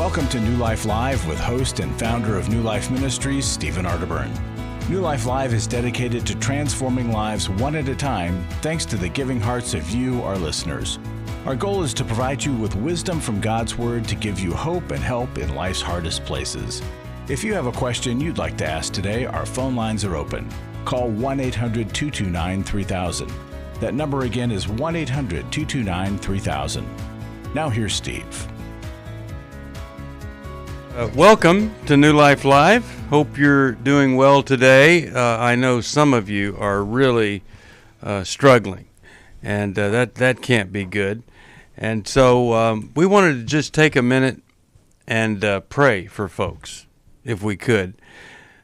Welcome to New Life Live with host and founder of New Life Ministries, Stephen Arterburn. New Life Live is dedicated to transforming lives one at a time, thanks to the giving hearts of you, our listeners. Our goal is to provide you with wisdom from God's Word to give you hope and help in life's hardest places. If you have a question you'd like to ask today, our phone lines are open. Call 1-800-229-3000. That number again is 1-800-229-3000. Now here's Steve. Welcome to New Life Live. Hope you're doing well today. I know some of you are really struggling, and that can't be good. And so we wanted to just take a minute and pray for folks, if we could.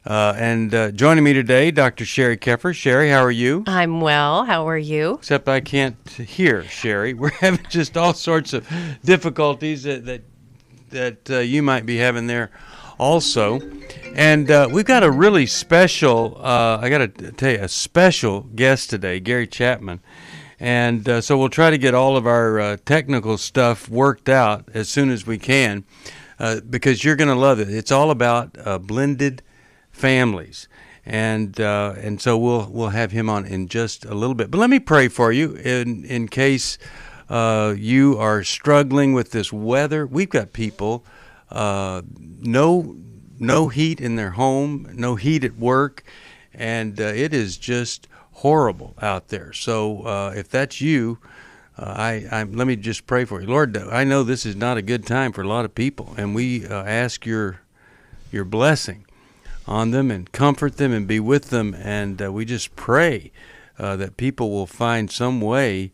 And joining me today, Dr. Sheri Keffer. Sheri, how are you? I'm well. How are you? Except I can't hear, Sheri. We're having just all sorts of difficulties that you might be having there also. And we've got a really special, I got to tell you, a special guest today, Gary Chapman. And so we'll try to get all of our technical stuff worked out as soon as we can, because you're going to love it. It's all about blended families. And so we'll have him on in just a little bit. But let me pray for you in case you are struggling with this weather. We've got people, no heat in their home, no heat at work, and it is just horrible out there. So if that's you, let me just pray for you. Lord, I know this is not a good time for a lot of people, and we ask your blessing on them and comfort them and be with them, and we just pray that people will find some way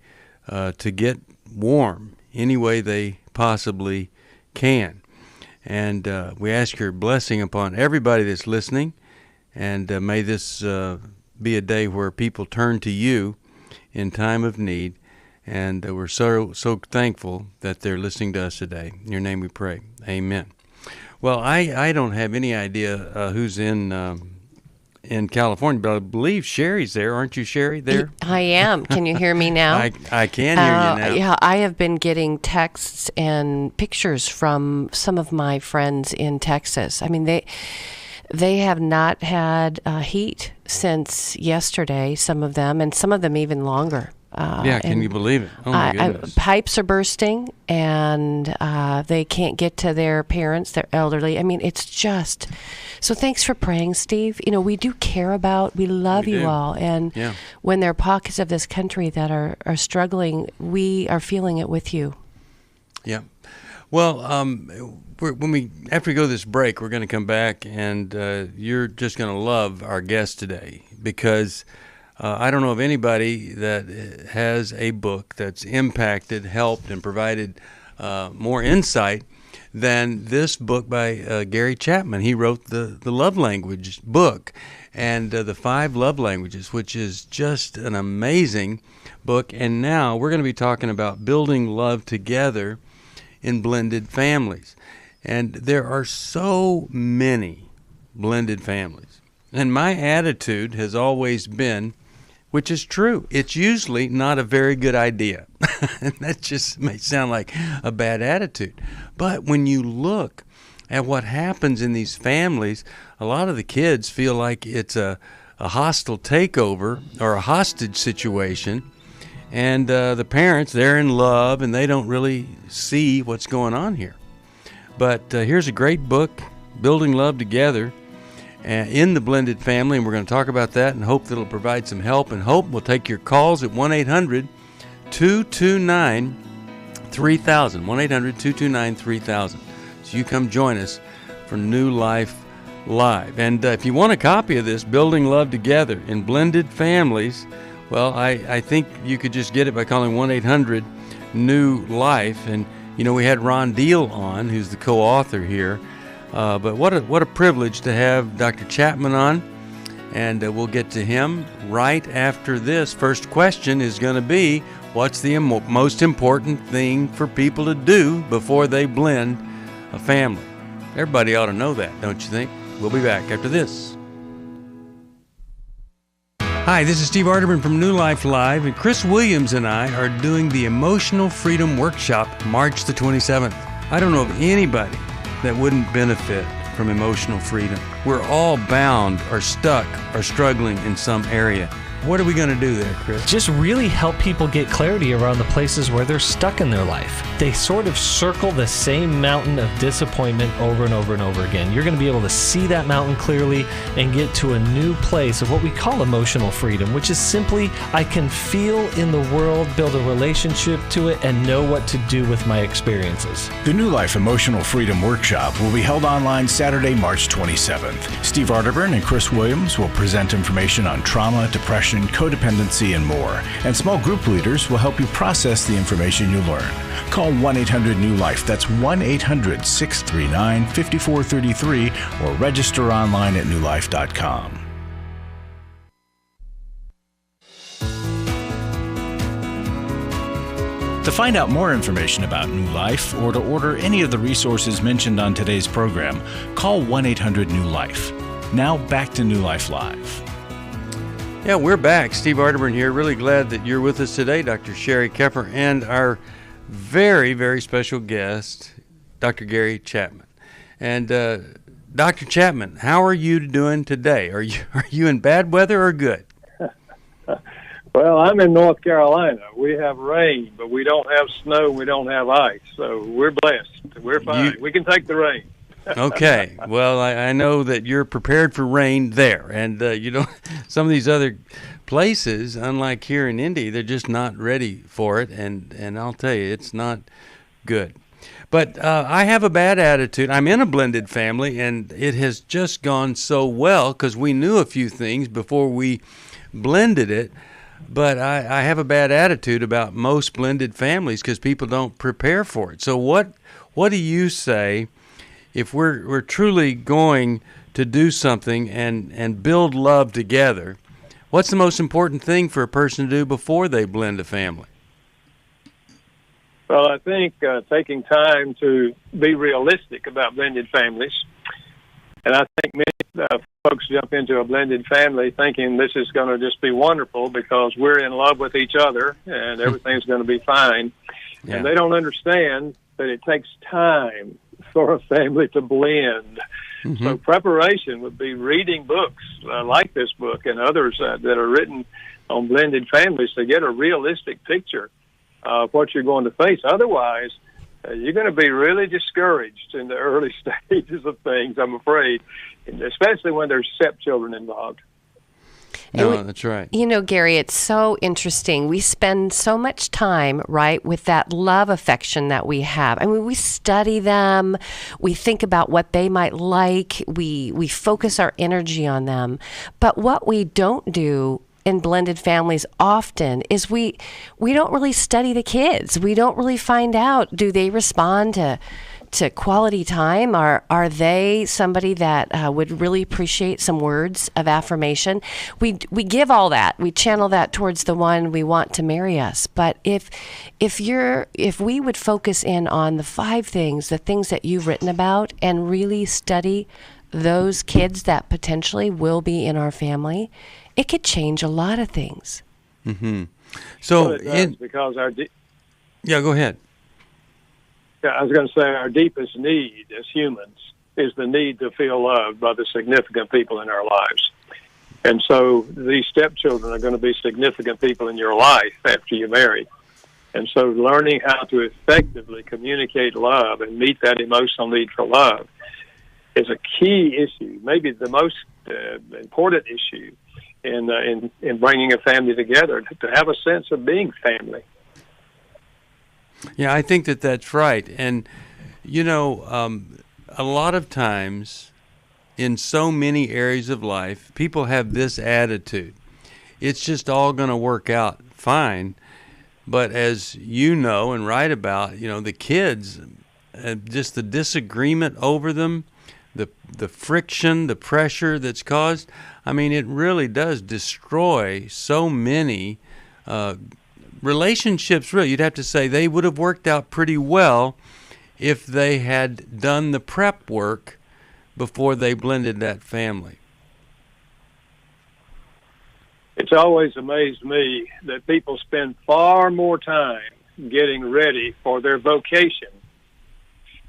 to get warm any way they possibly can. And we ask your blessing upon everybody that's listening, and may this be a day where people turn to you in time of need, and we're so thankful that they're listening to us today. In your name we pray. Amen. Well, I don't have any idea who's in California, but I believe Sheri's there. Aren't you, Sheri, there? I am. Can you hear me now? I can hear you now. Yeah, I have been getting texts and pictures from some of my friends in Texas. I mean, they have not had heat since yesterday, some of them, and some of them even longer. Can you believe it? Oh, my goodness. Pipes are bursting, and they can't get to their parents. They're elderly. I mean, it's just... So thanks for praying, Steve. You know, we do care about, we love you all. And when there are pockets of this country that are struggling, we are feeling it with you. Yeah. Well, after we go this break, we're going to come back, and you're just going to love our guest today, because I don't know of anybody that has a book that's impacted, helped, and provided more insight than this book by Gary Chapman. He wrote the Love Language book, and the 5 Love Languages, which is just an amazing book. And now we're going to be talking about building love together in blended families. And there are so many blended families. And my attitude has always been, which is true, it's usually not a very good idea. And that just may sound like a bad attitude. But when you look at what happens in these families, a lot of the kids feel like it's a hostile takeover or a hostage situation. And the parents, they're in love, and they don't really see what's going on here. But here's a great book, Building Love Together, in the blended family, and we're going to talk about that and hope that it'll provide some help. And hope we'll take your calls at 1-800-229-3000, 1-800-229-3000. So you come join us for New Life Live. And if you want a copy of this, Building Love Together in Blended Families, well, I think you could just get it by calling 1-800-NEW-LIFE. And, you know, we had Ron Deal on, who's the co-author here. But what a privilege to have Dr. Chapman on, and we'll get to him right after this. First question is going to be, what's the most important thing for people to do before they blend a family? Everybody ought to know that, don't you think? We'll be back after this. Hi, this is Steve Arterburn from New Life Live, and Chris Williams and I are doing the Emotional Freedom Workshop March the 27th. I don't know of anybody that wouldn't benefit from emotional freedom. We're all bound or stuck or struggling in some area. What are we going to do there, Chris? Just really help people get clarity around the places where they're stuck in their life. They sort of circle the same mountain of disappointment over and over and over again. You're going to be able to see that mountain clearly and get to a new place of what we call emotional freedom, which is simply I can feel in the world, build a relationship to it, and know what to do with my experiences. The New Life Emotional Freedom Workshop will be held online Saturday, March 27th. Steve Arterburn and Chris Williams will present information on trauma, depression, codependency, and more. And small group leaders will help you process the information you learn. Call 1-800-NEW-LIFE. That's 1-800-639-5433 or register online at newlife.com. To find out more information about New Life or to order any of the resources mentioned on today's program, call 1-800-NEW-LIFE. Now back to New Life Live. Yeah, we're back. Steve Arterburn here. Really glad that you're with us today, Dr. Sheri Keffer, and our very, very special guest, Dr. Gary Chapman. And Dr. Chapman, how are you doing today? Are you in bad weather or good? Well, I'm in North Carolina. We have rain, but we don't have snow. We don't have ice, so we're blessed. We're fine. We can take the rain. Okay. Well, I know that you're prepared for rain there, and you don't. Some of these other places, unlike here in Indy, they're just not ready for it, and I'll tell you, it's not good. But I have a bad attitude. I'm in a blended family, and it has just gone so well because we knew a few things before we blended it. But I have a bad attitude about most blended families because people don't prepare for it. So what do you say? If we're truly going to do something and build love together, what's the most important thing for a person to do before they blend a family? Well, I think taking time to be realistic about blended families. And I think many folks jump into a blended family thinking this is going to just be wonderful because we're in love with each other and everything's going to be fine. Yeah. And they don't understand that it takes time for a family to blend. Mm-hmm. So preparation would be reading books like this book and others that are written on blended families to get a realistic picture of what you're going to face. Otherwise, you're going to be really discouraged in the early stages of things, I'm afraid, especially when there's stepchildren involved. No, that's right. You know, Gary, it's so interesting. We spend so much time, right, with that love affection that we have. I mean, we study them. We think about what they might like. We focus our energy on them. But what we don't do in blended families often is we don't really study the kids. We don't really find out, do they respond to quality time? Are they somebody that would really appreciate some words of affirmation? We give all that. We channel that towards the one we want to marry us. But if we would focus in on the 5 things, the things that you've written about, and really study those kids that potentially will be in our family, it could change a lot of things. Mm-hmm. So, well, it does, because yeah, go ahead. Yeah, I was going to say our deepest need as humans is the need to feel loved by the significant people in our lives. And so these stepchildren are going to be significant people in your life after you marry. And so learning how to effectively communicate love and meet that emotional need for love is a key issue, maybe the most important issue in bringing a family together, to have a sense of being family. Yeah, I think that's right. And, you know, a lot of times in so many areas of life, people have this attitude. It's just all going to work out fine. But as you know and write about, you know, the kids, just the disagreement over them, the friction, the pressure that's caused, I mean, it really does destroy so many relationships. Really, you'd have to say they would have worked out pretty well if they had done the prep work before they blended that family. It's always amazed me that people spend far more time getting ready for their vocation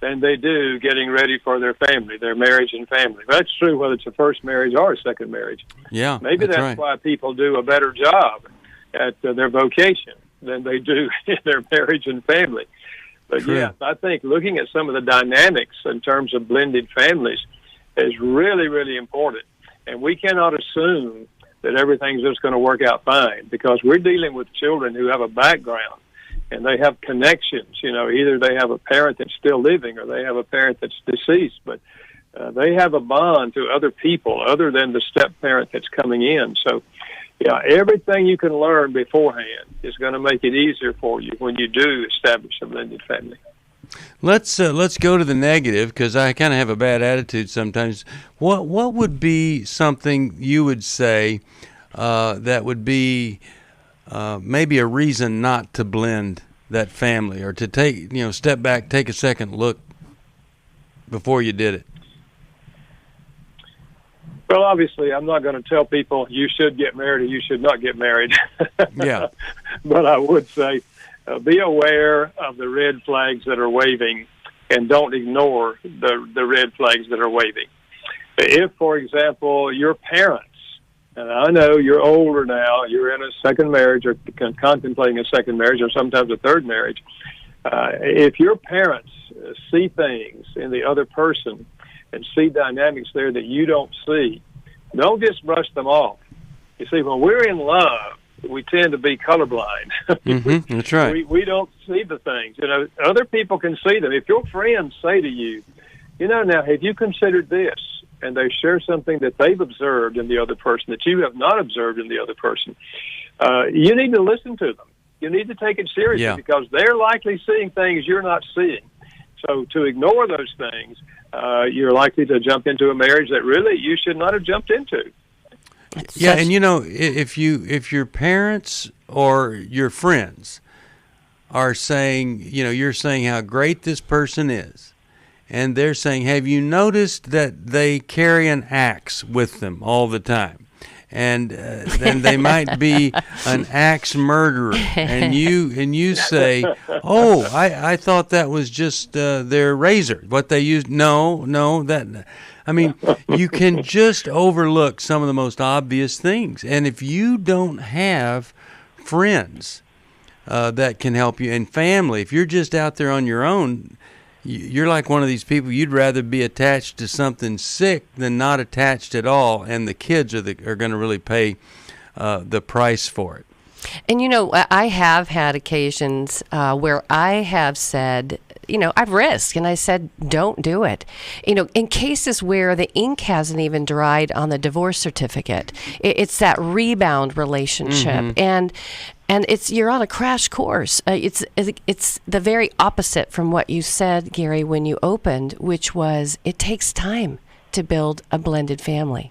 than they do getting ready for their family, their marriage and family. That's true whether it's a first marriage or a second marriage. Yeah, maybe that's right. why people do a better job at their vocation than they do in their marriage and family. But True. yeah, I think looking at some of the dynamics in terms of blended families is really, really important. And we cannot assume that everything's just going to work out fine, because we're dealing with children who have a background and they have connections. Either they have a parent that's still living or they have a parent that's deceased, but they have a bond to other people other than the step-parent that's coming in. So, yeah, everything you can learn beforehand is going to make it easier for you when you do establish a blended family. Let's go to the negative, because I kind of have a bad attitude sometimes. What would be something you would say that would be maybe a reason not to blend that family, or to take step back, take a second look before you did it? Well, obviously, I'm not going to tell people you should get married or you should not get married. Yeah. But I would say be aware of the red flags that are waving, and don't ignore the red flags that are waving. If, for example, your parents, and I know you're older now, you're in a second marriage or contemplating a second marriage or sometimes a third marriage, if your parents see things in the other person and see dynamics there that you don't see, don't just brush them off. You see, when we're in love, we tend to be colorblind. Mm-hmm, that's right. We don't see the things. Other people can see them. If your friends say to you, now, have you considered this? And they share something that they've observed in the other person that you have not observed in the other person, you need to listen to them. You need to take it seriously, because they're likely seeing things you're not seeing. So to ignore those things, you're likely to jump into a marriage that really you should not have jumped into. Yeah, and if your parents or your friends are saying, you're saying how great this person is, and they're saying, have you noticed that they carry an axe with them all the time? And then they might be an axe murderer, and you say, "Oh, I thought that was just their razor, what they used." No, that. I mean, you can just overlook some of the most obvious things, and if you don't have friends that can help you, and family, if you're just out there on your own, you're like one of these people. You'd rather be attached to something sick than not attached at all, and the kids are going to really pay the price for it. And I have had occasions where I have said, I've risked, and I said, don't do it. In cases where the ink hasn't even dried on the divorce certificate, it's that rebound relationship, and you're on a crash course. It's the very opposite from what you said, Gary, when you opened, which was it takes time to build a blended family.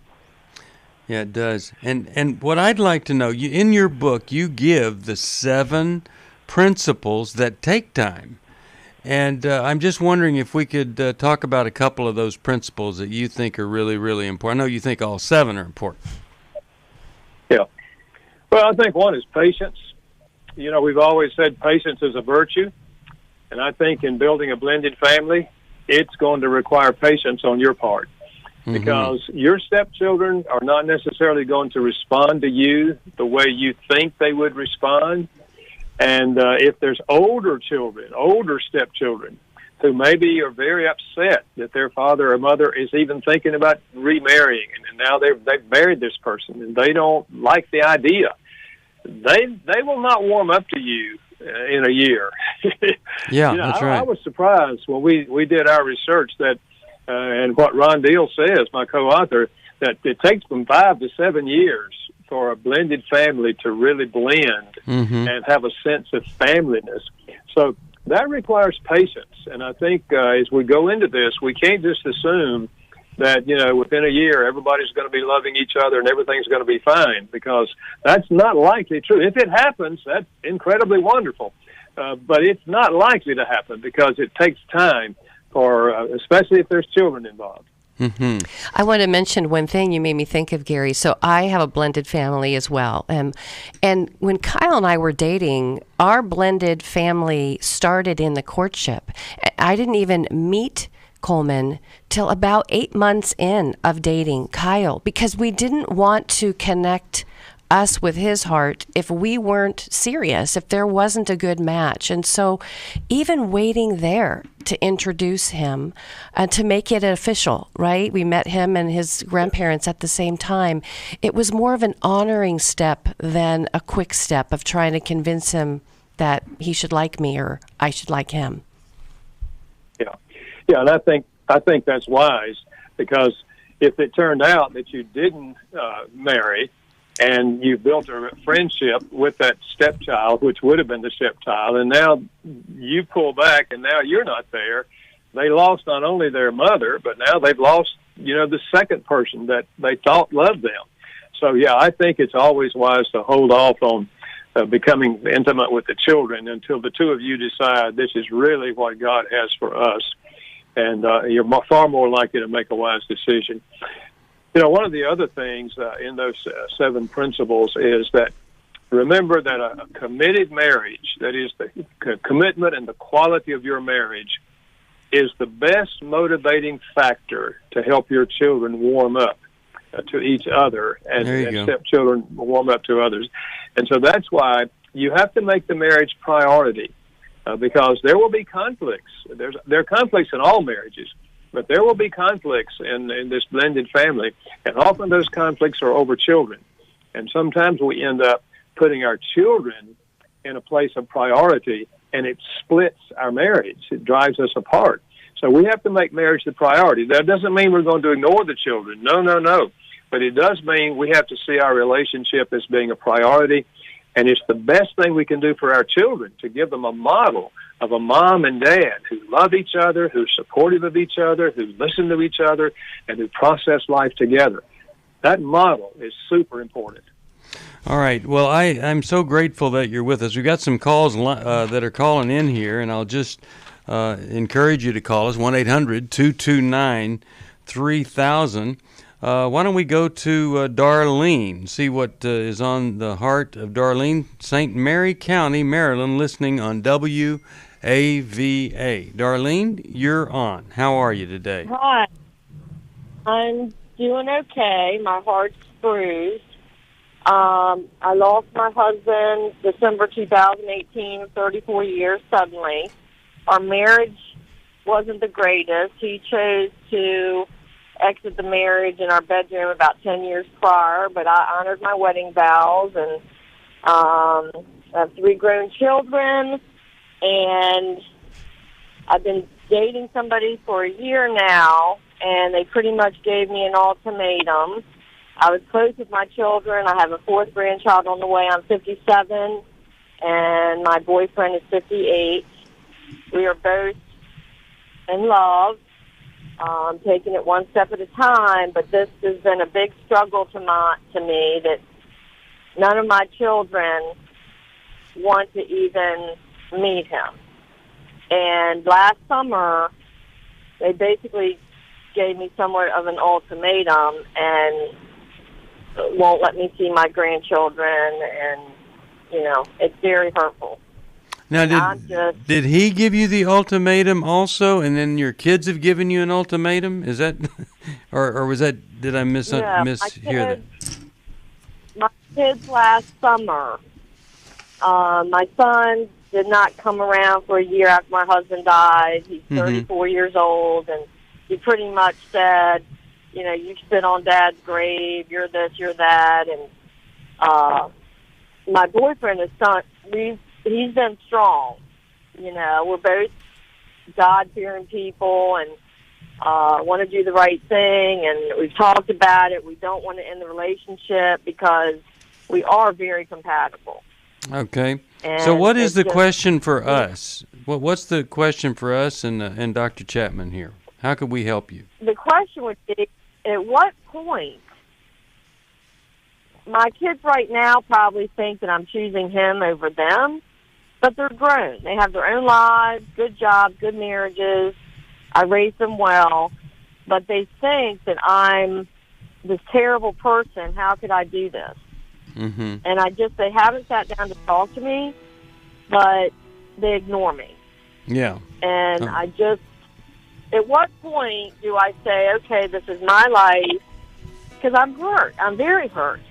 Yeah, it does. And what I'd like to know, in your book, you give the 7 principles that take time. And I'm just wondering if we could talk about a couple of those principles that you think are really, really important. I know you think all 7 are important. Yeah. Well, I think one is patience. We've always said patience is a virtue. And I think in building a blended family, it's going to require patience on your part. Because your stepchildren are not necessarily going to respond to you the way you think they would respond. And if there's older stepchildren, who maybe are very upset that their father or mother is even thinking about remarrying, and now they've married this person, and they don't like the idea, they will not warm up to you in a year. Yeah, that's right. I was surprised when we did our research that, and what Ron Deal says, my co-author, that it takes from 5 to 7 years for a blended family to really blend and have a sense of familyness. So that requires patience. And I think as we go into this, we can't just assume that, within a year, everybody's going to be loving each other and everything's going to be fine, because that's not likely true. If it happens, that's incredibly wonderful. But it's not likely to happen because it takes time, especially if there's children involved. Mm-hmm. I want to mention one thing you made me think of, Gary. So I have a blended family as well. And when Kyle and I were dating, our blended family started in the courtship. I didn't even meet Coleman till about 8 months in of dating Kyle, because we didn't want to connect us with his heart if we weren't serious, if there wasn't a good match. And so even waiting there to introduce him, to make it official, right? We met him and his grandparents at the same time. It was more of an honoring step than a quick step of trying to convince him that he should like me or I should like him. Yeah, and I think that's wise, because if it turned out that you didn't marry, and you built a friendship with that stepchild, which would have been the stepchild, and now you pull back and now you're not there, they lost not only their mother, but now they've lost, the second person that they thought loved them. So, yeah, I think it's always wise to hold off on becoming intimate with the children until the two of you decide this is really what God has for us, and you're far more likely to make a wise decision. One of the other things in those 7 principles is that remember that a committed marriage, that is the commitment and the quality of your marriage, is the best motivating factor to help your children warm up to each other and stepchildren warm up to others. And so that's why you have to make the marriage priority, because there will be conflicts. There are conflicts in all marriages. But there will be conflicts in this blended family, and often those conflicts are over children. And sometimes we end up putting our children in a place of priority, and it splits our marriage. It drives us apart. So we have to make marriage the priority. That doesn't mean we're going to ignore the children. No. But it does mean we have to see our relationship as being a priority, and it's the best thing we can do for our children, to give them a model of a mom and dad who love each other, who's supportive of each other, who listen to each other, and who process life together. That model is super important. All right. Well, I'm so grateful that you're with us. We've got some calls that are calling in here, and I'll just encourage you to call us, 1-800-229-3000. Why don't we go to Darlene, see what is on the heart of Darlene, St. Mary County, Maryland, listening on WAVA. Darlene, you're on. How are you today? Hi. I'm doing okay. My heart's bruised. I lost my husband December 2018, 34 years suddenly. Our marriage wasn't the greatest. He chose to exit the marriage in our bedroom about 10 years prior, but I honored my wedding vows, and I have 3 grown children, and I've been dating somebody for a year now, and they pretty much gave me an ultimatum. I was close with my children. I have a 4th grandchild on the way. I'm 57, and my boyfriend is 58. We are both in love. Taking it one step at a time, but this has been a big struggle to me that none of my children want to even meet him. And last summer, they basically gave me somewhat of an ultimatum and won't let me see my grandchildren, and, it's very hurtful. Now, did he give you the ultimatum also, and then your kids have given you an ultimatum? Is that, or was that? Did I mishear that? My kids last summer. My son did not come around for a year after my husband died. He's 34 years old, and he pretty much said, you sit on Dad's grave. You're this, you're that, and my boyfriend is he's been strong. We're both God-fearing people and want to do the right thing, and we've talked about it. We don't want to end the relationship because we are very compatible. Okay. So what is the question for us? What's the question for us and Dr. Chapman here? How could we help you? The question would be, at what point? My kids right now probably think that I'm choosing him over them, but they're grown. They have their own lives, good jobs, good marriages. I raised them well. but they think that I'm this terrible person. How could I do this? Mm-hmm. And they haven't sat down to talk to me, but they ignore me. Yeah. And at what point do I say, okay, this is my life? Because I'm hurt. I'm very hurt.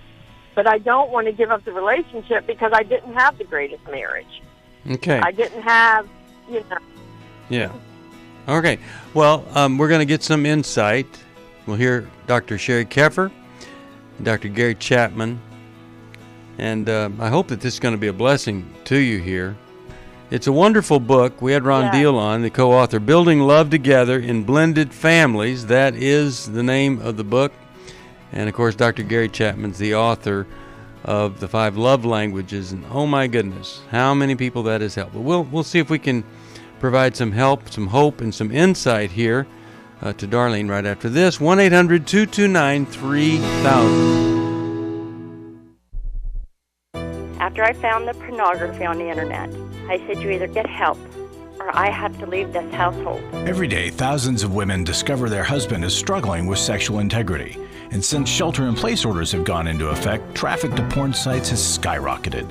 But I don't want to give up the relationship because I didn't have the greatest marriage. Okay. I didn't have, Yeah. Okay. Well, we're going to get some insight. We'll hear Dr. Sheri Keffer, Dr. Gary Chapman, and I hope that this is going to be a blessing to you here. It's a wonderful book. We had Ron Deal on, the co-author, Building Love Together in Blended Families. That is the name of the book. And, of course, Dr. Gary Chapman's the author of the 5 love languages. And, oh, my goodness, how many people that has helped. But we'll see if we can provide some help, some hope, and some insight here to Darlene right after this. 1-800-229-3000. After I found the pornography on the internet, I said, you either get help or I have to leave this household. Every day, thousands of women discover their husband is struggling with sexual integrity. And since shelter-in-place orders have gone into effect, traffic to porn sites has skyrocketed.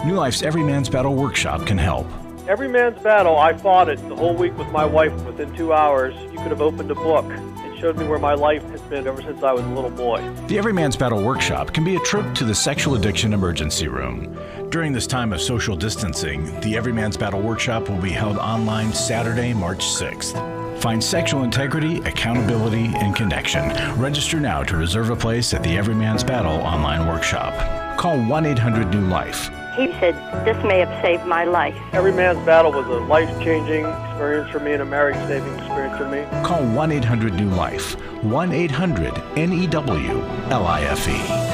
New Life's Every Man's Battle workshop can help. Every Man's Battle, I fought it the whole week with my wife. Within 2 hours, you could have opened a book. It showed me where my life has been ever since I was a little boy. The Every Man's Battle workshop can be a trip to the sexual addiction emergency room. During this time of social distancing, the Every Man's Battle workshop will be held online Saturday, March 6th. Find sexual integrity, accountability, and connection. Register now to reserve a place at the Every Man's Battle online workshop. Call 1-800-NEW-LIFE. He said, this may have saved my life. Every Man's Battle was a life-changing experience for me and a marriage-saving experience for me. Call 1-800-NEW-LIFE. 1-800-NEWLIFE.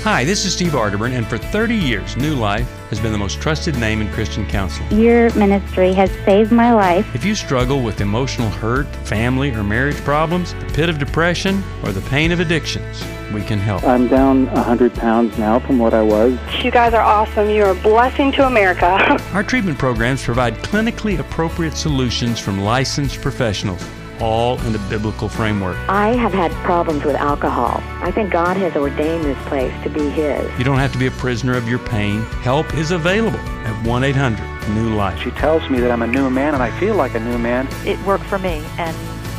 Hi, this is Steve Arterburn, and for 30 years, New Life has been the most trusted name in Christian counseling. Your ministry has saved my life. If you struggle with emotional hurt, family or marriage problems, the pit of depression, or the pain of addictions, we can help. I'm down 100 pounds now from what I was. You guys are awesome. You're a blessing to America. Our treatment programs provide clinically appropriate solutions from licensed professionals, all in a biblical framework. I have had problems with alcohol. I think God has ordained this place to be His. You don't have to be a prisoner of your pain. Help is available at 1-800-NEW-LIFE. She tells me that I'm a new man, and I feel like a new man. It worked for me, and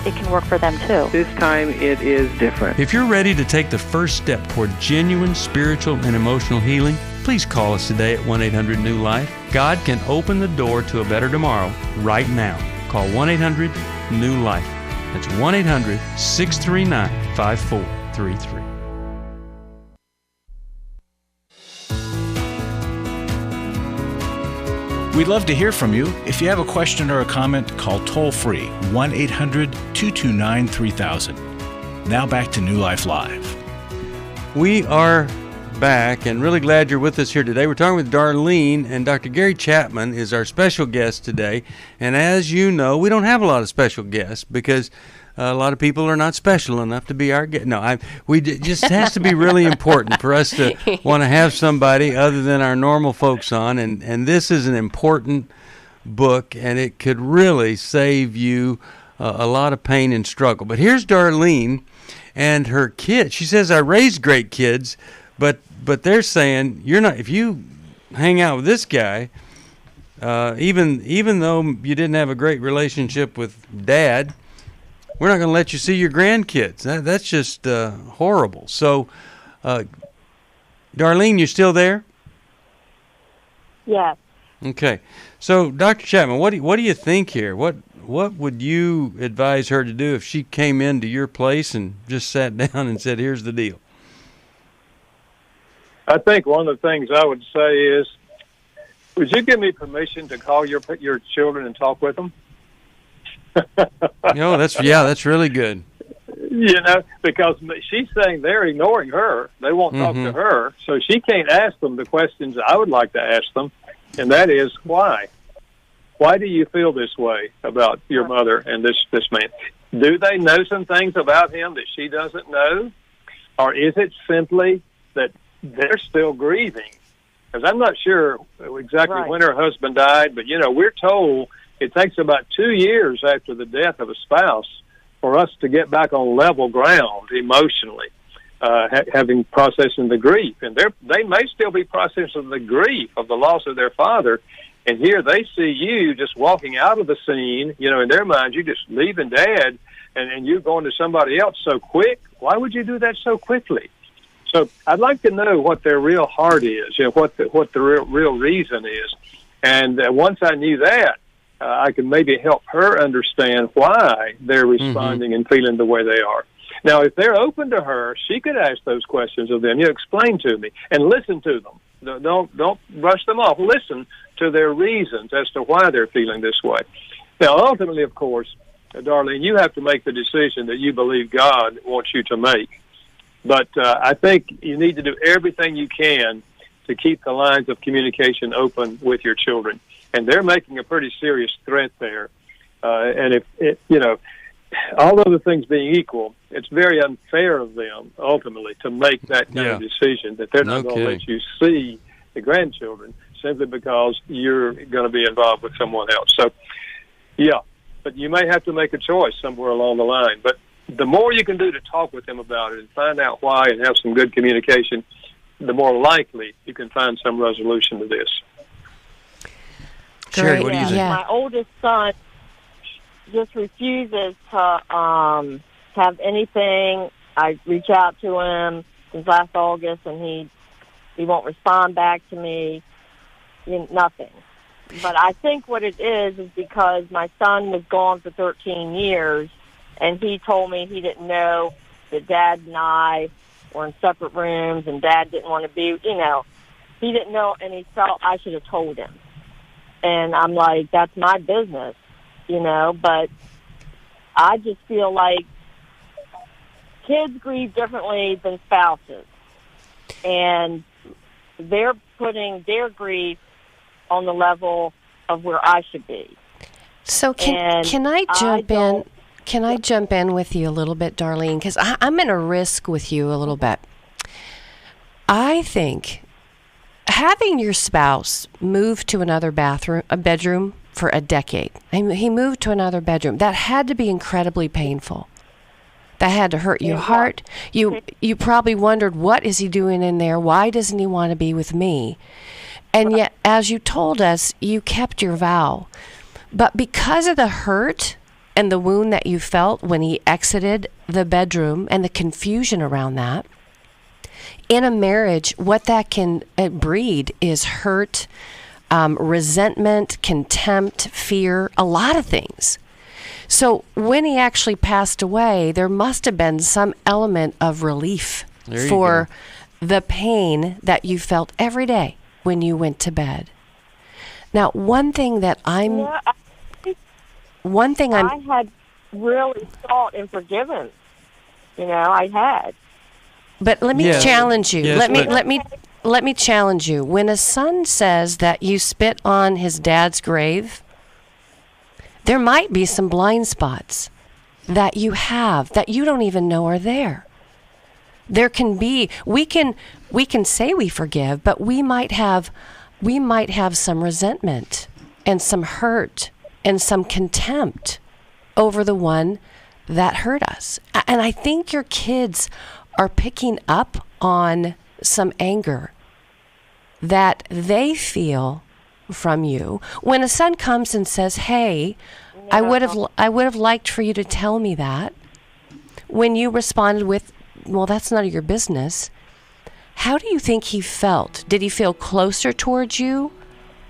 it can work for them too. This time it is different. If you're ready to take the first step toward genuine spiritual and emotional healing, please call us today at 1-800-NEW-LIFE. God can open the door to a better tomorrow right now. Call 1-800-NEW-LIFE. That's 1-800-639-5433. We'd love to hear from you. If you have a question or a comment, call toll-free 1-800-229-3000. Now back to New Life Live. We are back and really glad you're with us here today. We're talking with Darlene, and Dr. Gary Chapman is our special guest today. And as you know, we don't have a lot of special guests because a lot of people are not special enough to be our guest. No, it just has to be really important for us to want to have somebody other than our normal folks on. And this is an important book, and it could really save you a lot of pain and struggle. But here's Darlene and her kids. She says, I raised great kids, but they're saying you're not. If you hang out with this guy, even though you didn't have a great relationship with Dad, we're not going to let you see your grandkids. That's just horrible. So, Darlene, you still there? Yes. Okay. So, Dr. Chapman, what do you think here? What would you advise her to do if she came into your place and just sat down and said, "Here's the deal"? I think one of the things I would say is, would you give me permission to call your children and talk with them? That's really good. Because she's saying they're ignoring her. They won't talk to her, so she can't ask them the questions I would like to ask them, and that is why. Why do you feel this way about your mother and this man? Do they know some things about him that she doesn't know, or is it simply that they're still grieving? Because I'm not sure exactly when her husband died, but we're told it takes about 2 years after the death of a spouse for us to get back on level ground emotionally, having processing the grief. And they may still be processing the grief of the loss of their father, and here they see you just walking out of the scene. In their minds, you're just leaving Dad, and you're going to somebody else so quick. Why would you do that so quickly? So I'd like to know what their real heart is, what the real reason is. And once I knew that, I could maybe help her understand why they're responding and feeling the way they are. Now, if they're open to her, she could ask those questions of them. Explain to me and listen to them. Don't brush them off. Listen to their reasons as to why they're feeling this way. Now, ultimately, of course, Darlene, you have to make the decision that you believe God wants you to make. But I think you need to do everything you can to keep the lines of communication open with your children. And they're making a pretty serious threat there. And all other things being equal, it's very unfair of them, ultimately, to make that kind of decision, that they're not going to let you see the grandchildren simply because you're going to be involved with someone else. So, but you may have to make a choice somewhere along the line. But the more you can do to talk with them about it and find out why and have some good communication, the more likely you can find some resolution to this. Sheri, what do you think? My oldest son just refuses to have anything. I reach out to him since last August, and he won't respond back to me. Nothing. But I think what it is because my son was gone for 13 years, and he told me he didn't know that Dad and I were in separate rooms, and Dad didn't want to be, he didn't know, and he felt I should have told him. And I'm like, that's my business, but I just feel like kids grieve differently than spouses. And they're putting their grief on the level of where I should be. So can I jump in? Can I jump in with you a little bit, Darlene? Because I'm going to risk with you a little bit. I think having your spouse move to another bedroom for a decade. He moved to another bedroom. That had to be incredibly painful. That had to hurt your heart. You probably wondered, what is he doing in there? Why doesn't he want to be with me? And yet, as you told us, you kept your vow. But because of the hurt and the wound that you felt when he exited the bedroom and the confusion around that, in a marriage, what that can breed is hurt, resentment, contempt, fear, a lot of things. So when he actually passed away, there must have been some element of relief for the pain that you felt every day when you went to bed. Now, one thing that I had really thought and forgiven. I had. But let me challenge you. Let me challenge you. When a son says that you spit on his dad's grave, there might be some blind spots that you have that you don't even know are there. There can be, we can say we forgive, but we might have some resentment and some hurt and some contempt over the one that hurt us. And I think your kids are picking up on some anger that they feel from you. When a son comes and says, "Hey, I would have liked for you to tell me that," when you responded with, "Well, that's none of your business," how do you think he felt? Did he feel closer towards you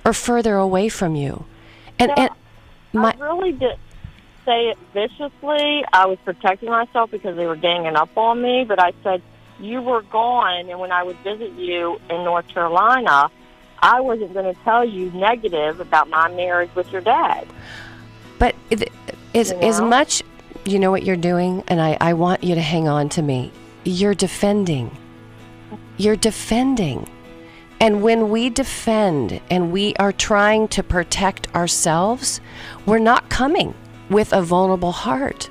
or further away from you? I really didn't say it viciously. I was protecting myself because they were ganging up on me, but I said, you were gone, and when I would visit you in North Carolina, I wasn't going to tell you negative about my marriage with your dad. But as much, you know what you're doing, and I want you to hang on to me. You're defending. You're defending. And when we defend and we are trying to protect ourselves, we're not coming with a vulnerable heart.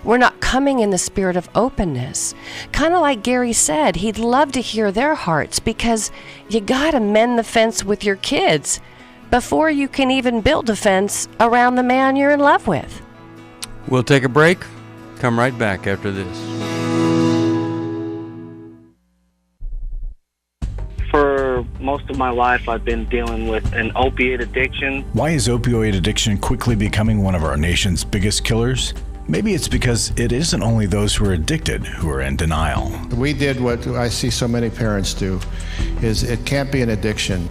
We're not coming in the spirit of openness. Kind of like Gary said, he'd love to hear their hearts because you got to mend the fence with your kids before you can even build a fence around the man you're in love with. We'll take a break. Come right back after this. For most of my life, I've been dealing with an opiate addiction. Why is opioid addiction quickly becoming one of our nation's biggest killers? Maybe it's because it isn't only those who are addicted who are in denial. We did what I see so many parents do, is it can't be an addiction.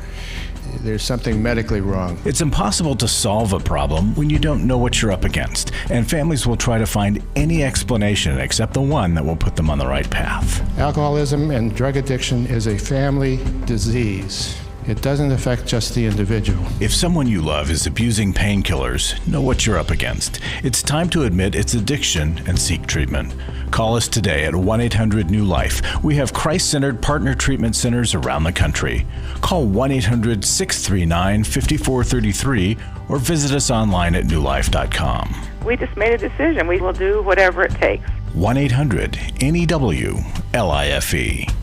There's something medically wrong. It's impossible to solve a problem when you don't know what you're up against, and families will try to find any explanation except the one that will put them on the right path. Alcoholism and drug addiction is a family disease. It doesn't affect just the individual. If someone you love is abusing painkillers, know what you're up against. It's time to admit it's addiction and seek treatment. Call us today at 1-800-NEW-LIFE. We have Christ-centered partner treatment centers around the country. Call 1-800-639-5433 or visit us online at newlife.com. We just made a decision. We will do whatever it takes. 1-800-NEW-LIFE.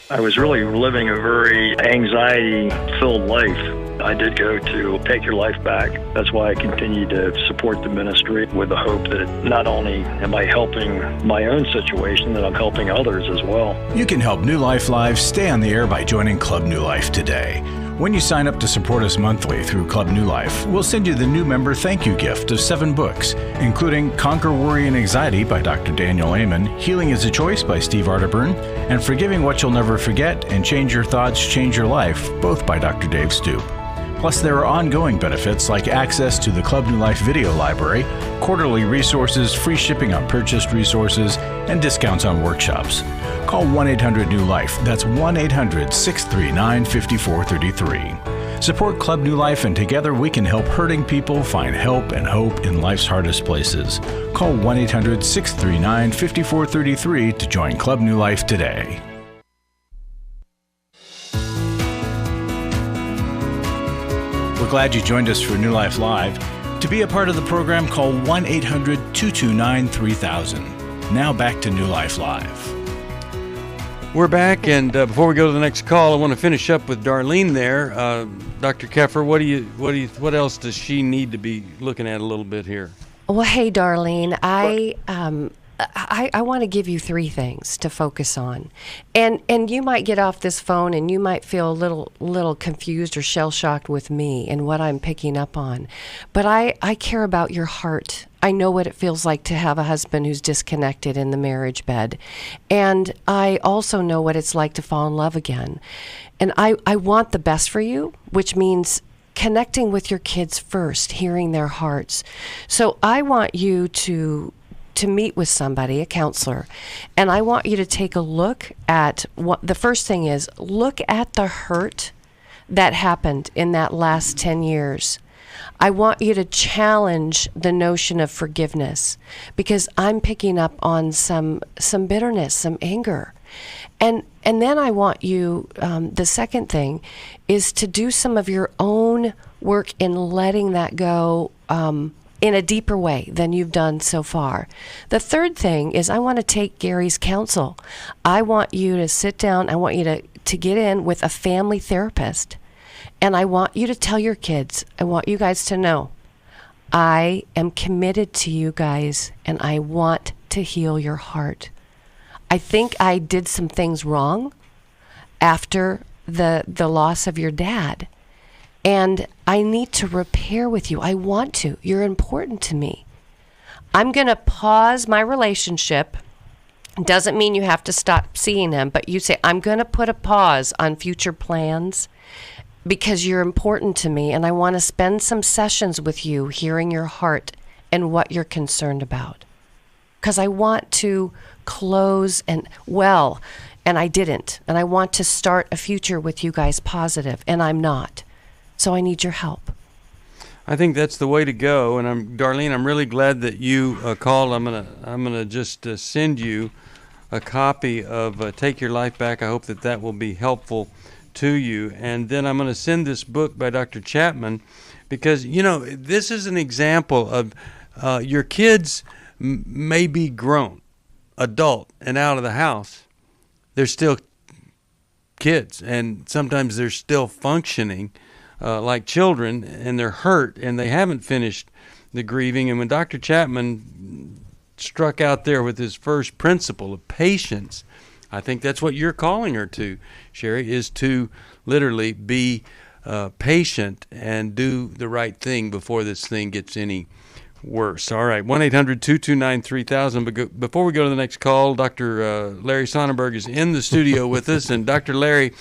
I was really living a very anxiety-filled life. I did go to Take Your Life Back. That's why I continue to support the ministry with the hope that not only am I helping my own situation, that I'm helping others as well. You can help New Life Live stay on the air by joining Club New Life today. When you sign up to support us monthly through Club New Life, we'll send you the new member thank you gift of 7 books, including Conquer Worry and Anxiety by Dr. Daniel Amen, Healing is a Choice by Steve Arterburn, and Forgiving What You'll Never Forget and Change Your Thoughts, Change Your Life, both by Dr. Dave Stoop. Plus, there are ongoing benefits like access to the Club New Life video library, quarterly resources, free shipping on purchased resources, and discounts on workshops. Call 1-800-NEW-LIFE. That's 1-800-639-5433. Support Club New Life, and together we can help hurting people find help and hope in life's hardest places. Call 1-800-639-5433 to join Club New Life today. We're glad you joined us for New Life Live. To be a part of the program, call 1-800-229-3000. Now back to New Life Live. We're back, and before we go to the next call, I want to finish up with Darlene there. Dr. Keffer, what else does she need to be looking at a little bit here? Well, hey, Darlene, I want to give you 3 things to focus on, and you might get off this phone and you might feel a little confused or shell shocked with me and what I'm picking up on, but I care about your heart. I know what it feels like to have a husband who's disconnected in the marriage bed, and I also know what it's like to fall in love again, and I want the best for you, which means connecting with your kids first, hearing their hearts. So I want you to meet with somebody, a counselor, and I want you to take a look at what the first thing is. Look at the hurt that happened in that last 10 years. I want you to challenge the notion of forgiveness, because I'm picking up on some bitterness, some anger. And then I want you, the second thing is to do some of your own work in letting that go in a deeper way than you've done so far. The third thing is I want to take Gary's counsel. I want you to sit down. I want you to get in with a family therapist. And I want you to tell your kids, I want you guys to know, I am committed to you guys and I want to heal your heart. I think I did some things wrong after the loss of your dad. And I need to repair with you. I want to. You're important to me. I'm going to pause my relationship. Doesn't mean you have to stop seeing him, but you say, I'm going to put a pause on future plans because you're important to me, and I want to spend some sessions with you hearing your heart and what you're concerned about. Because I want to close and I didn't. And I want to start a future with you guys positive, and I'm not. So I need your help. I think that's the way to go. And Darlene, I'm really glad that you called. I'm gonna just send you a copy of Take Your Life Back. I hope that will be helpful to you. And then I'm going to send this book by Dr. Chapman, because this is an example of your kids may be grown, adult, and out of the house. They're still kids, and sometimes they're still functioning like children, and they're hurt, and they haven't finished the grieving. And when Dr. Chapman struck out there with his first principle of patience, I think that's what you're calling her to, Sheri, is to literally be patient and do the right thing before this thing gets any worse. All right, 1-800-229-3000. But before we go to the next call, Dr. Larry Sonnenberg is in the studio with us. And Dr. Larry,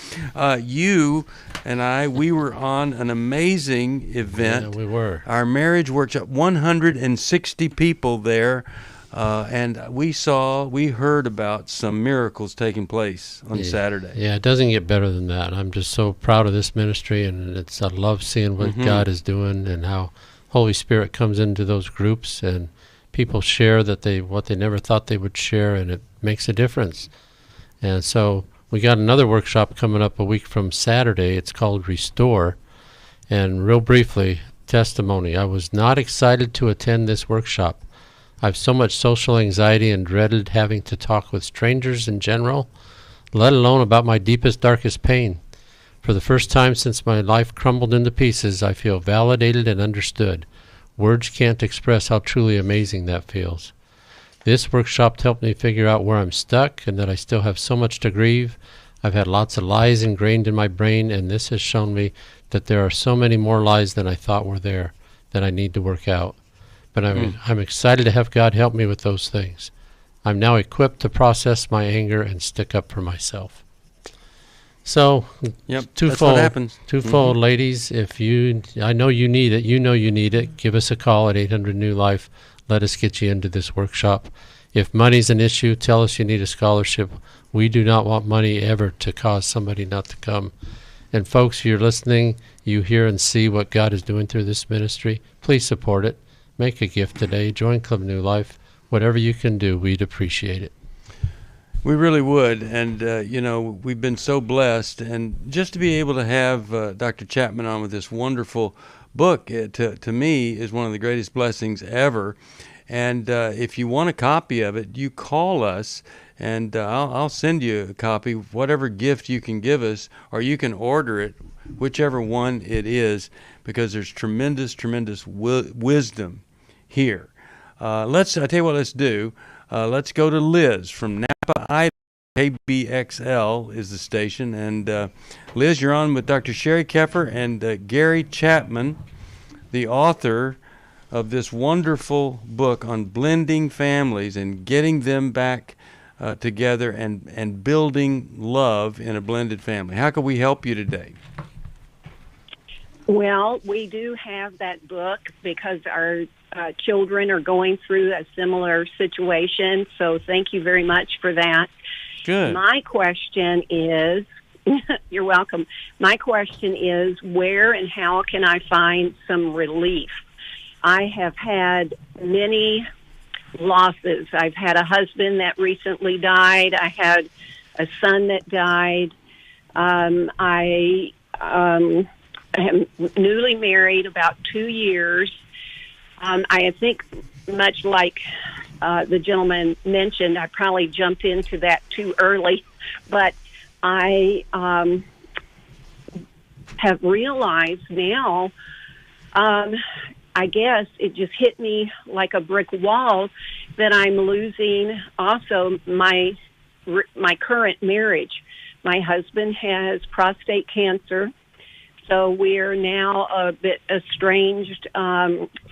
you and I, we were on an amazing event. Yeah, we were. Our marriage workshop, 160 people there. And we heard about some miracles taking place on Saturday. Yeah, it doesn't get better than that. I'm just so proud of this ministry, and I love seeing what God is doing and how Holy Spirit comes into those groups, and people share what they never thought they would share, and it makes a difference. And so we got another workshop coming up a week from Saturday. It's called Restore. And real briefly, testimony. I was not excited to attend this workshop. I have so much social anxiety and dreaded having to talk with strangers in general, let alone about my deepest, darkest pain. For the first time since my life crumbled into pieces, I feel validated and understood. Words can't express how truly amazing that feels. This workshop helped me figure out where I'm stuck and that I still have so much to grieve. I've had lots of lies ingrained in my brain, and this has shown me that there are so many more lies than I thought were there that I need to work out. But I'm excited to have God help me with those things. I'm now equipped to process my anger and stick up for myself. So, twofold, that's what happens. Twofold, ladies. I know you need it. You know you need it. Give us a call at 800-NEW-LIFE. Let us get you into this workshop. If money's an issue, tell us you need a scholarship. We do not want money ever to cause somebody not to come. And folks, if you're listening, you hear and see what God is doing through this ministry. Please support it. Make a gift today. Join Club New Life. Whatever you can do, we'd appreciate it. We really would, and we've been so blessed, and just to be able to have Dr. Chapman on with this wonderful book, to me, is one of the greatest blessings ever. And if you want a copy of it, you call us, and I'll send you a copy, whatever gift you can give us, or you can order it, whichever one it is, because there's tremendous, tremendous wisdom here. I tell you what, let's do. Let's go to Liz from Napa, Idaho. KBXL is the station. And Liz, you're on with Dr. Sheri Keffer and Gary Chapman, the author of this wonderful book on blending families and getting them back together and building love in a blended family. How can we help you today? Well, we do have that book because our children are going through a similar situation, so thank you very much for that. Good. My question is, you're welcome. My question is, where and how can I find some relief? I have had many losses. I've had a husband that recently died. I had a son that died. I am newly married, about 2 years. I think much like the gentleman mentioned, I probably jumped into that too early, but I have realized now, I guess it just hit me like a brick wall that I'm losing also my current marriage. My husband has prostate cancer, so we're now a bit estranged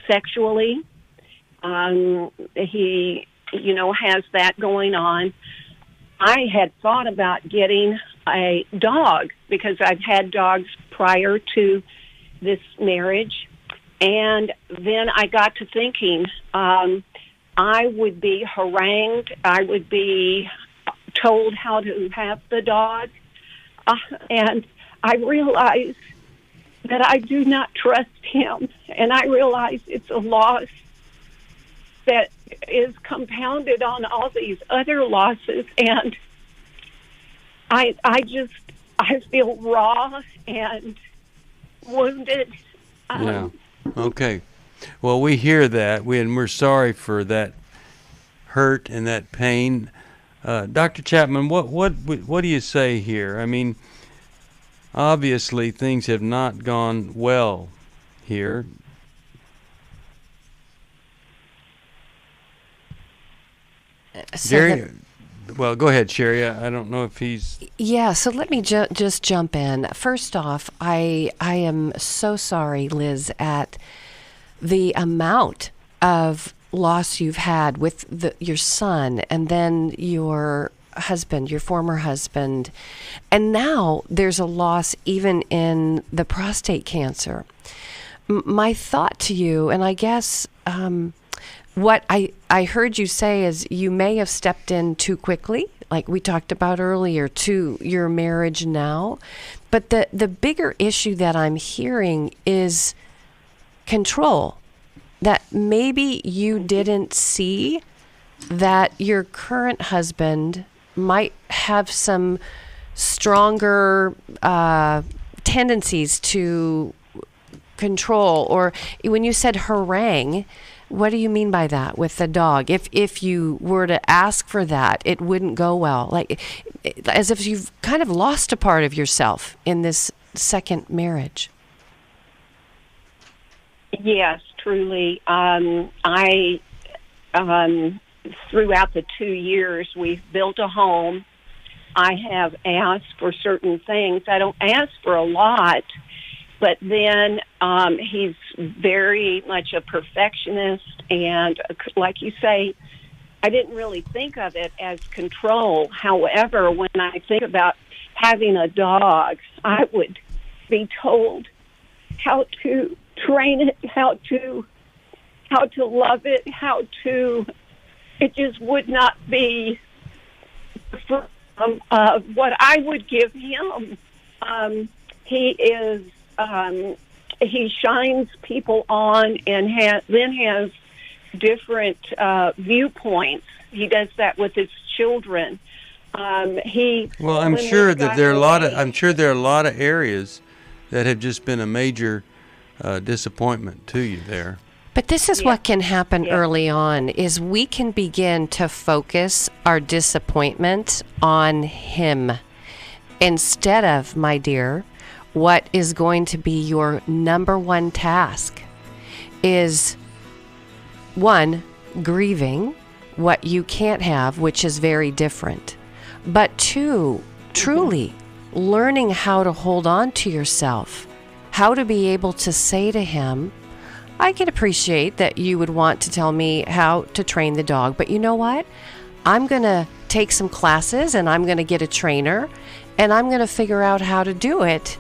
sexually. He, has that going on. I had thought about getting a dog because I've had dogs prior to this marriage. And then I got to thinking, I would be harangued. I would be told how to have the dog. And I realized that I do not trust him. And I realize it's a loss that is compounded on all these other losses. And I feel raw and wounded. Yeah. Okay. Well, we hear that, and we're sorry for that hurt and that pain. Dr. Chapman, what do you say here? I mean, obviously things have not gone well here. Jerry, well, go ahead, Sheri. I don't know if he's... Yeah, so let me just jump in. First off, I am so sorry, Liz, at the amount of loss you've had with your son and then your husband, your former husband. And now there's a loss even in the prostate cancer. My thought to you, and I guess... what I heard you say is you may have stepped in too quickly, like we talked about earlier, to your marriage now. But the bigger issue that I'm hearing is control. That maybe you didn't see that your current husband might have some stronger tendencies to control. Or when you said harangue, what do you mean by that with the dog? If you were to ask for that, it wouldn't go well. Like, as if you've kind of lost a part of yourself in this second marriage. Yes, truly. I throughout the 2 years we've built a home, I have asked for certain things. I don't ask for a lot. But then he's very much a perfectionist, and like you say, I didn't really think of it as control. However, when I think about having a dog, I would be told how to train it, how to love it, it just would not be what I would give him. He is... he shines people on and then has different viewpoints. He does that with his children. I'm sure there are a lot of areas that have just been a major disappointment to you there. But this is what can happen early on, is we can begin to focus our disappointment on him instead of, my dear, what is going to be your number one task is, one, grieving what you can't have, which is very different. But two, truly learning how to hold on to yourself, how to be able to say to him, I can appreciate that you would want to tell me how to train the dog, but you know what? I'm going to take some classes and I'm going to get a trainer and I'm going to figure out how to do it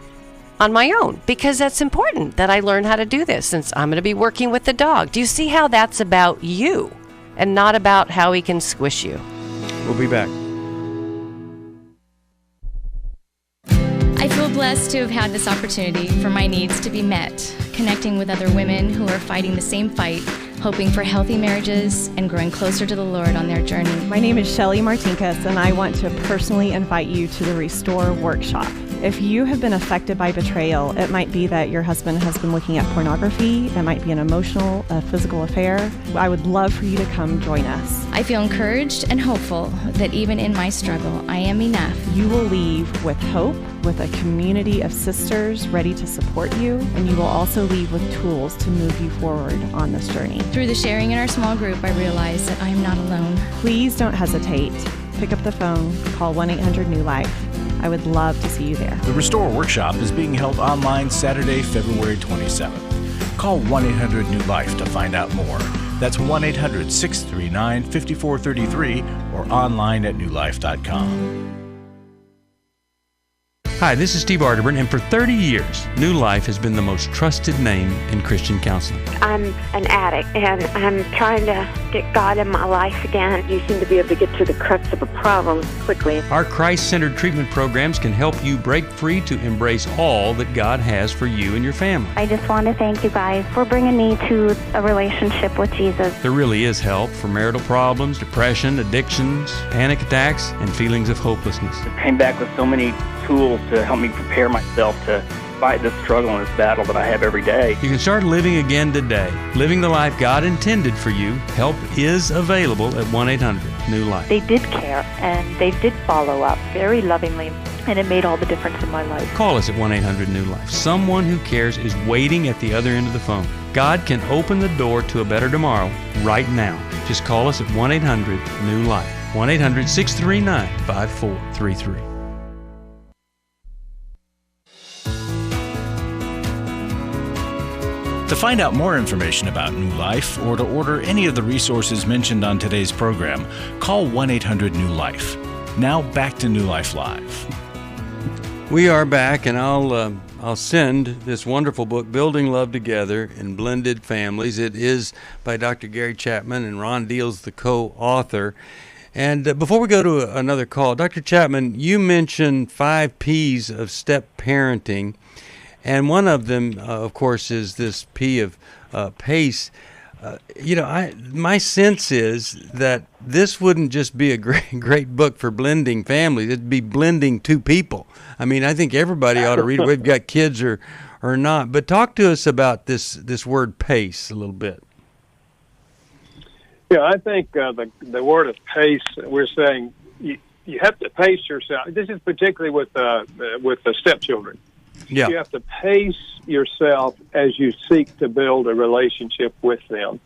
on my own, because that's important that I learn how to do this since I'm going to be working with the dog. Do you see how that's about you and not about how he can squish you? We'll be back. I feel blessed to have had this opportunity for my needs to be met, connecting with other women who are fighting the same fight, hoping for healthy marriages and growing closer to the Lord on their journey. My name is Sheri Martinkus, and I want to personally invite you to the Restore Workshop. If you have been affected by betrayal, it might be that your husband has been looking at pornography, it might be an emotional, physical affair. I would love for you to come join us. I feel encouraged and hopeful that even in my struggle, I am enough. You will leave with hope, with a community of sisters ready to support you, and you will also leave with tools to move you forward on this journey. Through the sharing in our small group, I realize that I am not alone. Please don't hesitate. Pick up the phone, call 1-800-NEW-LIFE. I would love to see you there. The Restore Workshop is being held online Saturday, February 27th. Call 1-800-NEW-LIFE to find out more. That's 1-800-639-5433 or online at newlife.com. Hi, this is Steve Arterburn, and for 30 years, New Life has been the most trusted name in Christian counseling. I'm an addict, and I'm trying to get God in my life again. You seem to be able to get to the crux of a problem quickly. Our Christ-centered treatment programs can help you break free to embrace all that God has for you and your family. I just want to thank you guys for bringing me to a relationship with Jesus. There really is help for marital problems, depression, addictions, panic attacks, and feelings of hopelessness. I came back with so many tools to help me prepare myself to fight this struggle and this battle that I have every day. You can start living again today, living the life God intended for you. Help is available at 1-800-NEW-LIFE. They did care, and they did follow up very lovingly. and it made all the difference in my life. Call us at 1-800-NEW-LIFE. Someone who cares is waiting at the other end of the phone. God can open the door to a better tomorrow right now. Just call us at 1-800-NEW-LIFE. 1-800-639-5433. To find out more information about New Life or to order any of the resources mentioned on today's program, call 1-800-NEW-LIFE. Now back to New Life Live. We are back, and I'll send this wonderful book, Building Love Together in Blended Families. It is by Dr. Gary Chapman, and Ron Deal's the co-author. And before we go to another call, Dr. Chapman, you mentioned 5 P's of step parenting. And one of them, of course, is this P of pace. My sense is that this wouldn't just be a great book for blending families. It'd be blending 2 people. I mean, I think everybody ought to read it. We've got kids or not. But talk to us about this word pace a little bit. Yeah, I think the word of pace, we're saying you have to pace yourself. This is particularly with the stepchildren. Yeah. You have to pace yourself as you seek to build a relationship with them.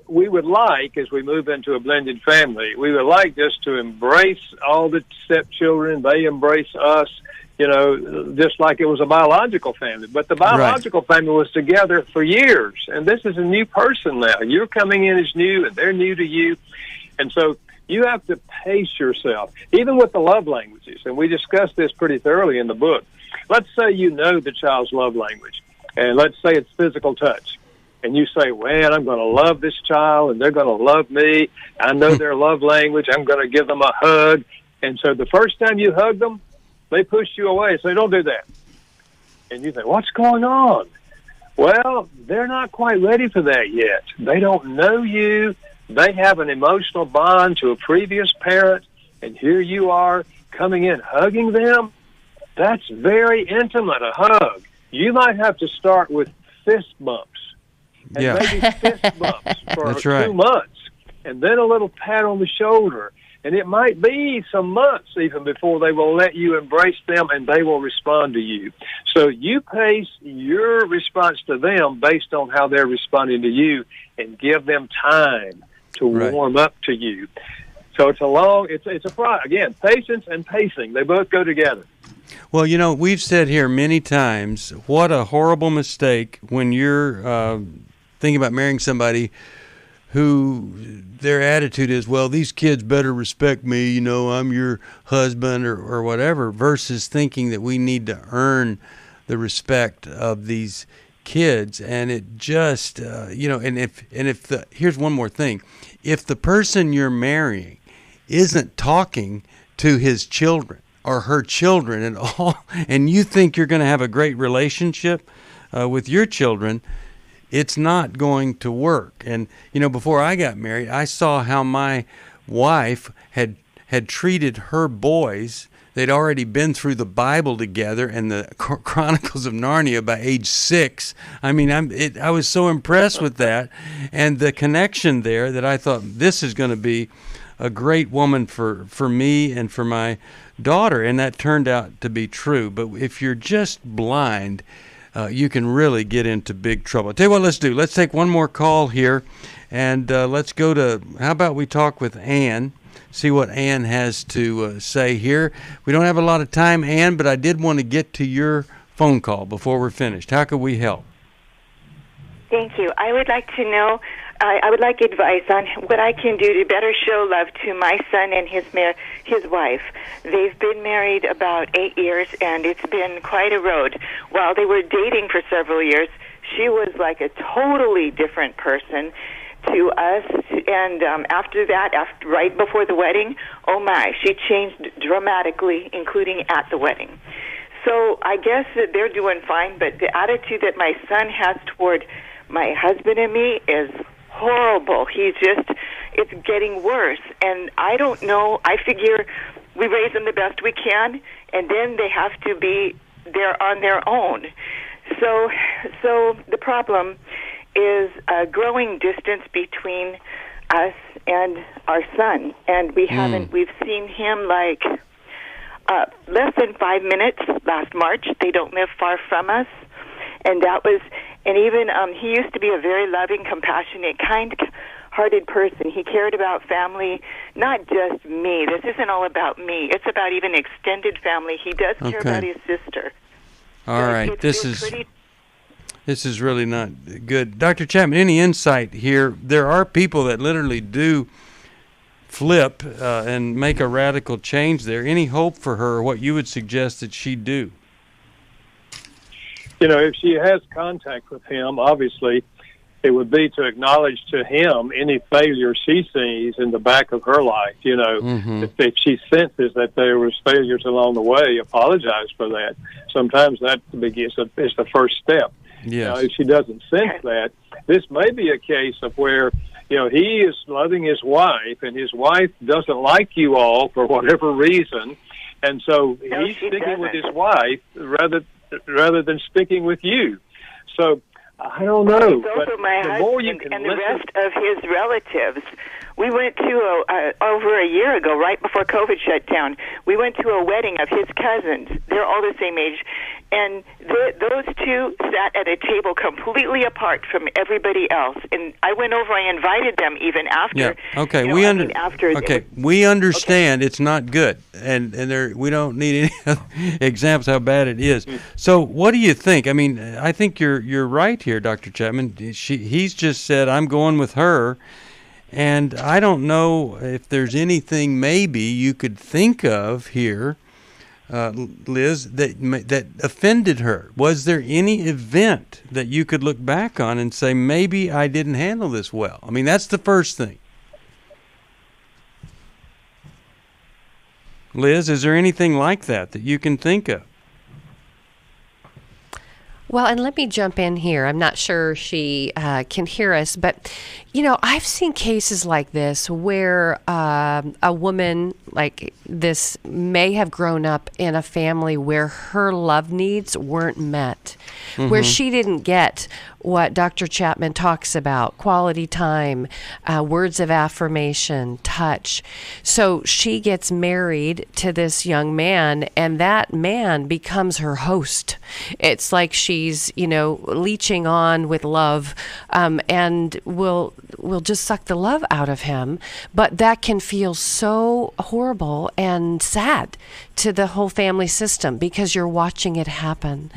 We would like, as we move into a blended family, we would like just to embrace all the stepchildren. They embrace us, just like it was a biological family. But the biological family was together for years, and this is a new person now. You're coming in as new, and they're new to you. And so you have to pace yourself, even with the love languages. And we discussed this pretty thoroughly in the book. Let's say you know the child's love language, and let's say it's physical touch. And you say, well, I'm going to love this child, and they're going to love me. I know their love language. I'm going to give them a hug. And so the first time you hug them, they push you away and say, don't do that. And you think, what's going on? Well, they're not quite ready for that yet. They don't know you. They have an emotional bond to a previous parent, and here you are coming in hugging them. That's very intimate, a hug. You might have to start with fist bumps. And maybe fist bumps for 2 months. And then a little pat on the shoulder. And it might be some months even before they will let you embrace them and they will respond to you. So you pace your response to them based on how they're responding to you and give them time to warm up to you. So it's again, patience and pacing. They both go together. Well, we've said here many times, what a horrible mistake when you're thinking about marrying somebody who their attitude is, well, these kids better respect me, I'm your husband or whatever, versus thinking that we need to earn the respect of these kids. And it just, here's one more thing. If the person you're marrying isn't talking to his children or her children at all, and you think you're going to have a great relationship with your children, it's not going to work. And, before I got married, I saw how my wife had treated her boys. They'd already been through the Bible together and the Chronicles of Narnia by age 6. I mean, I was so impressed with that and the connection there that I thought this is going to be a great woman for me and for my daughter, and that turned out to be true. But if you're just blind, you can really get into big trouble. I'll tell you what let's do. Let's take one more call here, and let's go to, how about we talk with Ann, see what Ann has to say here. We don't have a lot of time, Ann, but I did want to get to your phone call before we're finished. How could we help? Thank you. I would like to know, I would like advice on what I can do to better show love to my son and his wife. They've been married about 8 years, and it's been quite a road. While they were dating for several years, she was like a totally different person to us. And after that, right before the wedding, oh my, she changed dramatically, including at the wedding. So I guess that they're doing fine, but the attitude that my son has toward my husband and me is horrible. It's getting worse. And I don't know, I figure we raise them the best we can, and then they have to be there on their own. So the problem is a growing distance between us and our son. And we've seen him like less than 5 minutes last March. They don't live far from us. And even he used to be a very loving, compassionate, kind-hearted person. He cared about family, not just me. This isn't all about me. It's about even extended family. He does care about his sister. All right. This is really not good. Dr. Chapman, any insight here? There are people that literally do flip and make a radical change there. Any hope for her, what you would suggest that she do? If she has contact with him, obviously, it would be to acknowledge to him any failure she sees in the back of her life. If she senses that there was failures along the way, apologize for that. Sometimes that is the first step. Yes. If she doesn't sense that, this may be a case of where, he is loving his wife, and his wife doesn't like you all for whatever reason, and so he's sticking with his wife rather than sticking with you. So I don't know. It's also my husband and the rest of his relatives. We went to over a year ago, right before COVID shut down, we went to a wedding of his cousins. They're all the same age. And those two sat at a table completely apart from everybody else. And I went over, I invited them even after. Yeah. Okay. We understand it's not good. And we don't need any examples how bad it is. So what do you think? I mean, I think you're right here, Dr. Chapman. He's just said, I'm going with her. And I don't know if there's anything maybe you could think of here, Liz, that offended her. Was there any event that you could look back on and say, maybe I didn't handle this well? I mean, that's the first thing. Liz, is there anything like that you can think of? Well, and let me jump in here. I'm not sure she can hear us, but, I've seen cases like this where a woman like this may have grown up in a family where her love needs weren't met, where she didn't get what Dr. Chapman talks about, quality time, words of affirmation, touch. So she gets married to this young man, and that man becomes her host. It's like she's, leeching on with love, and will just suck the love out of him. But that can feel so horrible and sad to the whole family system because you're watching it happen.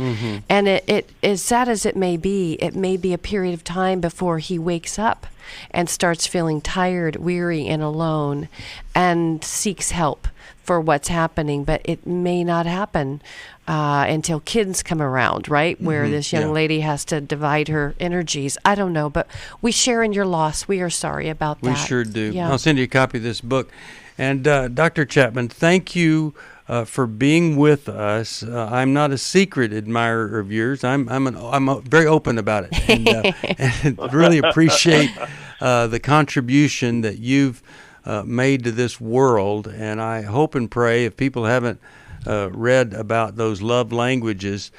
And it as sad as it may be a period of time before he wakes up and starts feeling tired, weary, and alone, and seeks help for what's happening. But it may not happen until kids come around, right? Where this young lady has to divide her energies. I don't know, but we share in your loss. We are sorry about that. We sure do. Yeah. I'll send you a copy of this book. And Dr. Chapman, thank you for being with us. I'm not a secret admirer of yours. I'm very open about it, and really appreciate the contribution that you've made to this world. And I hope and pray if people haven't read about those love languages,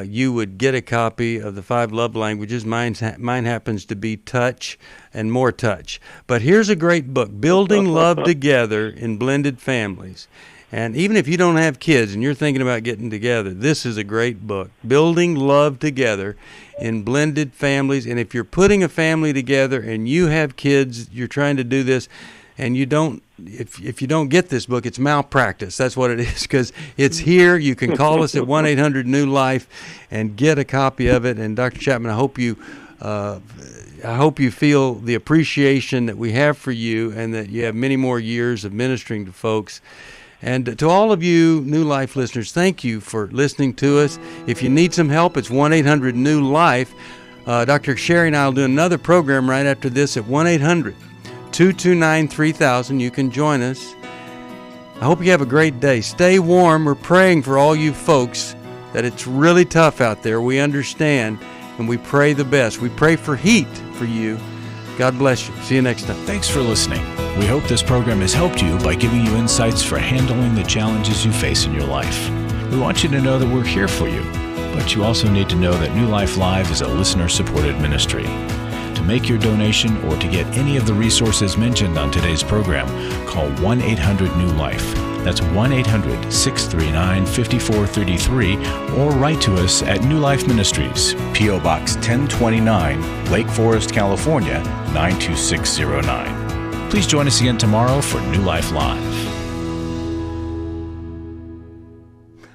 you would get a copy of the 5 love languages. Mine happens to be touch and more touch. But here's a great book, Building Love Together in Blended Families. And even if you don't have kids and you're thinking about getting together, this is a great book, Building Love Together in Blended Families. And if you're putting a family together and you have kids, you're trying to do this, and you don't, if you don't get this book, it's malpractice. That's what it is, because it's here. You can call us at 1-800-NEW-LIFE and get a copy of it. And Dr. Chapman, I hope you feel the appreciation that we have for you, and that you have many more years of ministering to folks. And to all of you New Life listeners, thank you for listening to us. If you need some help, it's 1-800-NEW-LIFE. Dr. Sheri and I will do another program right after this at 1-800-229-3000. You can join us. I hope you have a great day. Stay warm. We're praying for all you folks that it's really tough out there. We understand, and we pray the best. We pray for heat for you. God bless you. See you next time. Thanks for listening. We hope this program has helped you by giving you insights for handling the challenges you face in your life. We want you to know that we're here for you, but you also need to know that New Life Live is a listener-supported ministry. To To make your donation or to get any of the resources mentioned on today's program, call 1-800-NEW-LIFE. That's 1-800-639-5433, or write to us at New Life Ministries, P.O. Box 1029, Lake Forest, California, 92609. Please join us again tomorrow for New Life Live.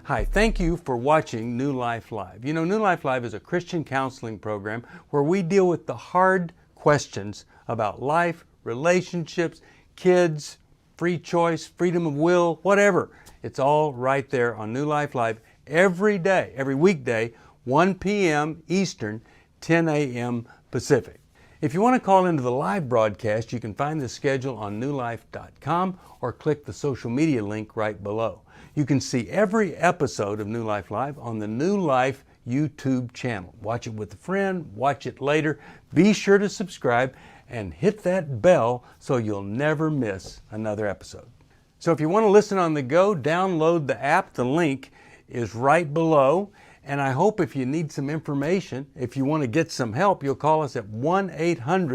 Hi, thank you for watching New Life Live. You know, New Life Live is a Christian counseling program where we deal with the hard questions about life, relationships, kids, free choice, freedom of will, whatever. It's all right there on New Life Live every day, every weekday, 1 p.m. Eastern, 10 a.m. Pacific. If you want to call into the live broadcast, you can find the schedule on newlife.com or click the social media link right below. You can see every episode of New Life Live on the New Life YouTube channel. Watch it with a friend, watch it later. Be sure to subscribe and hit that bell so you'll never miss another episode. So if you want to listen on the go, download the app. The link is right below. And I hope if you need some information, if you want to get some help, you'll call us at 1-800